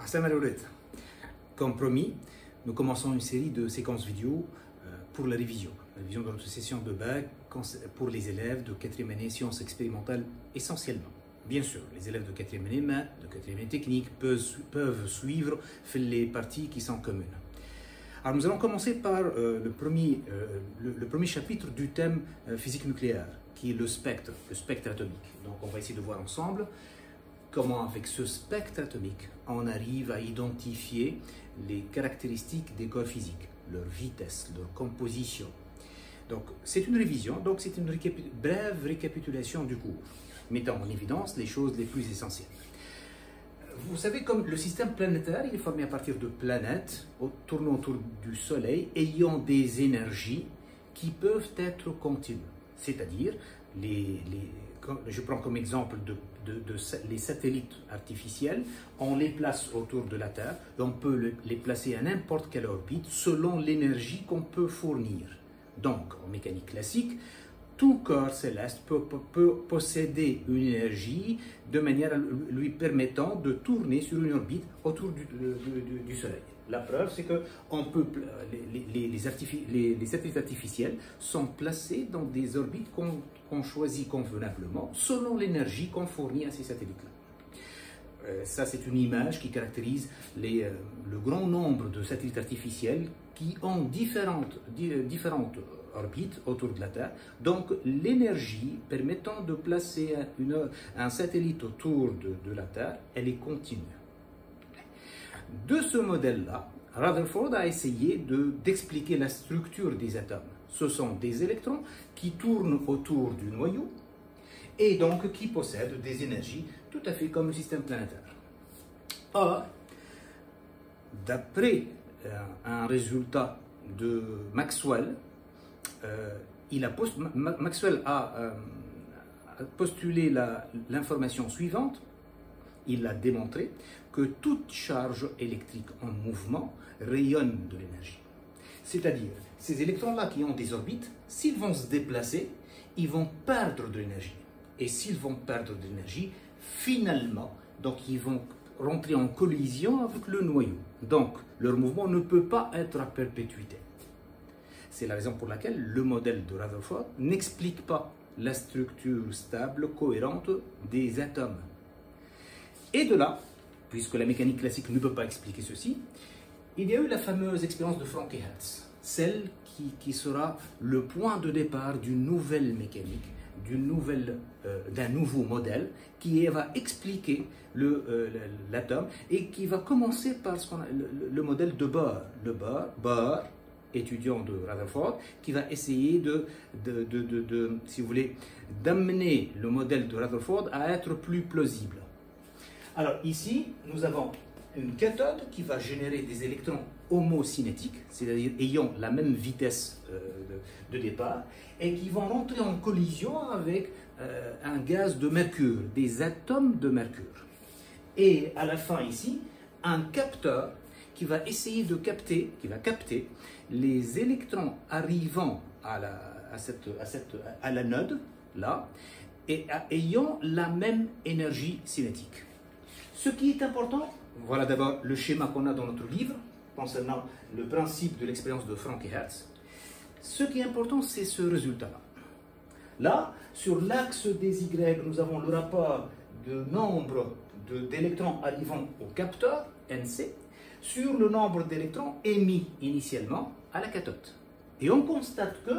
Hassan Malouret. Comme promis, nous commençons une série de séquences vidéo pour la révision de notre session de bac pour les élèves de 4e année sciences expérimentales essentiellement. Bien sûr, les élèves de 4e année maths, de 4e année technique peuvent suivre les parties qui sont communes. Alors nous allons commencer par le premier chapitre du thème physique nucléaire, qui est le spectre atomique. Donc on va essayer de voir ensemble comment avec ce spectre atomique, on arrive à identifier les caractéristiques des corps physiques, leur vitesse, leur composition. Donc c'est une révision, donc c'est une brève récapitulation du cours, mettant en évidence les choses les plus essentielles. Vous savez, comme le système planétaire, il est formé à partir de planètes tournant autour du Soleil, ayant des énergies qui peuvent être continues. C'est-à-dire, je prends comme exemple les satellites artificiels, on les place autour de la Terre, et on peut les placer à n'importe quelle orbite selon l'énergie qu'on peut fournir. Donc, en mécanique classique, tout corps céleste peut posséder une énergie de manière lui permettant de tourner sur une orbite autour du Soleil. La preuve, c'est que les satellites artificiels sont placés dans des orbites qu'on choisit convenablement selon l'énergie qu'on fournit à ces satellites-là. Ça, c'est une image qui caractérise le grand nombre de satellites artificiels qui ont différentes orbites autour de la Terre. Donc, l'énergie permettant de placer un satellite autour de la Terre, elle est continue. De ce modèle-là, Rutherford a essayé d'expliquer la structure des atomes. Ce sont des électrons qui tournent autour du noyau et donc qui possèdent des énergies tout à fait comme le système planétaire. Or, d'après un résultat de Maxwell, Maxwell a postulé l'information suivante. Il a démontré que toute charge électrique en mouvement rayonne de l'énergie. C'est-à-dire, ces électrons-là qui ont des orbites, s'ils vont se déplacer, ils vont perdre de l'énergie. Et s'ils vont perdre de l'énergie, finalement, donc ils vont rentrer en collision avec le noyau. Donc, leur mouvement ne peut pas être à perpétuité. C'est la raison pour laquelle le modèle de Rutherford n'explique pas la structure stable, cohérente des atomes. Et de là, puisque la mécanique classique ne peut pas expliquer ceci, il y a eu la fameuse expérience de Frank et Hertz, celle qui sera le point de départ d'une nouvelle mécanique, d'un nouveau modèle qui va expliquer l'atome et qui va commencer par le modèle de Bohr. Bohr, étudiant de Rutherford, qui va essayer si vous voulez, d'amener le modèle de Rutherford à être plus plausible. Alors ici, nous avons une cathode qui va générer des électrons homocinétiques, c'est-à-dire ayant la même vitesse de départ, et qui vont rentrer en collision avec un gaz de mercure, des atomes de mercure. Et à la fin ici, un capteur qui va essayer de capter les électrons arrivant à l'anode, là, et ayant la même énergie cinétique. Ce qui est important, voilà d'abord le schéma qu'on a dans notre livre concernant le principe de l'expérience de Frank et Hertz. Ce qui est important, c'est ce résultat-là. Là, sur l'axe des Y, nous avons le rapport de nombre d'électrons arrivant au capteur, NC, sur le nombre d'électrons émis initialement à la cathode. Et on constate que,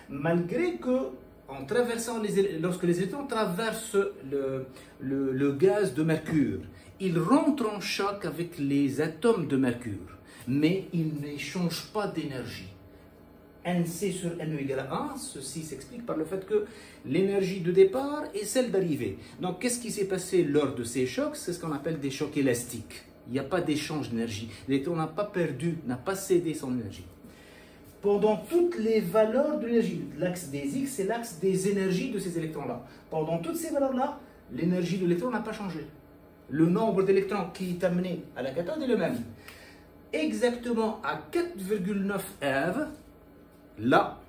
malgré que lorsque les électrons traversent le gaz de mercure, ils rentrent en choc avec les atomes de mercure, mais ils n'échangent pas d'énergie. NC sur NE égale à 1, ceci s'explique par le fait que l'énergie de départ est celle d'arrivée. Donc, qu'est-ce qui s'est passé lors de ces chocs? C'est ce qu'on appelle des chocs élastiques. Il n'y a pas d'échange d'énergie. L'électron n'a pas perdu, n'a pas cédé son énergie. Pendant toutes les valeurs de l'énergie, l'axe des X, c'est l'axe des énergies de ces électrons-là. Pendant toutes ces valeurs-là, l'énergie de l'électron n'a pas changé. Le nombre d'électrons qui est amené à la cathode est le même. Exactement à 4,9 eV, là,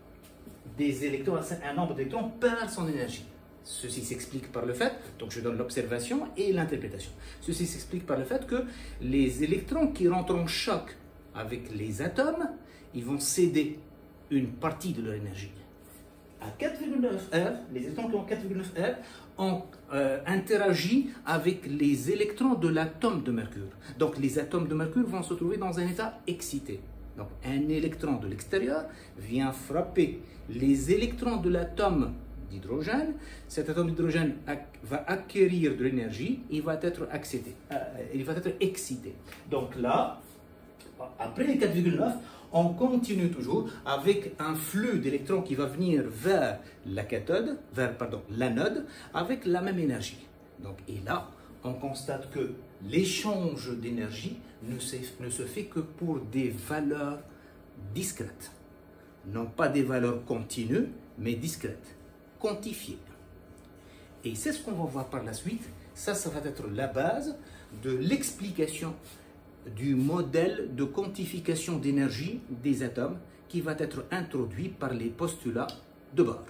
un nombre d'électrons perd son énergie. Ceci s'explique par le fait, donc je donne l'observation et l'interprétation. Ceci s'explique par le fait que les électrons qui rentrent en choc avec les atomes, ils vont céder une partie de leur énergie. À 4,9 R, les électrons qui ont 4,9 R ont interagi avec les électrons de l'atome de mercure. Donc les atomes de mercure vont se trouver dans un état excité. Donc un électron de l'extérieur vient frapper les électrons de l'atome d'hydrogène. Cet atome d'hydrogène va acquérir de l'énergie, il va être excité. Donc là, après les 4,9, on continue toujours avec un flux d'électrons qui va venir vers la cathode, vers l'anode, avec la même énergie. Donc, et là, on constate que l'échange d'énergie ne se fait que pour des valeurs discrètes. Non pas des valeurs continues, mais discrètes, quantifiées. Et c'est ce qu'on va voir par la suite. Ça va être la base de l'explication du modèle de quantification d'énergie des atomes qui va être introduit par les postulats de Bohr.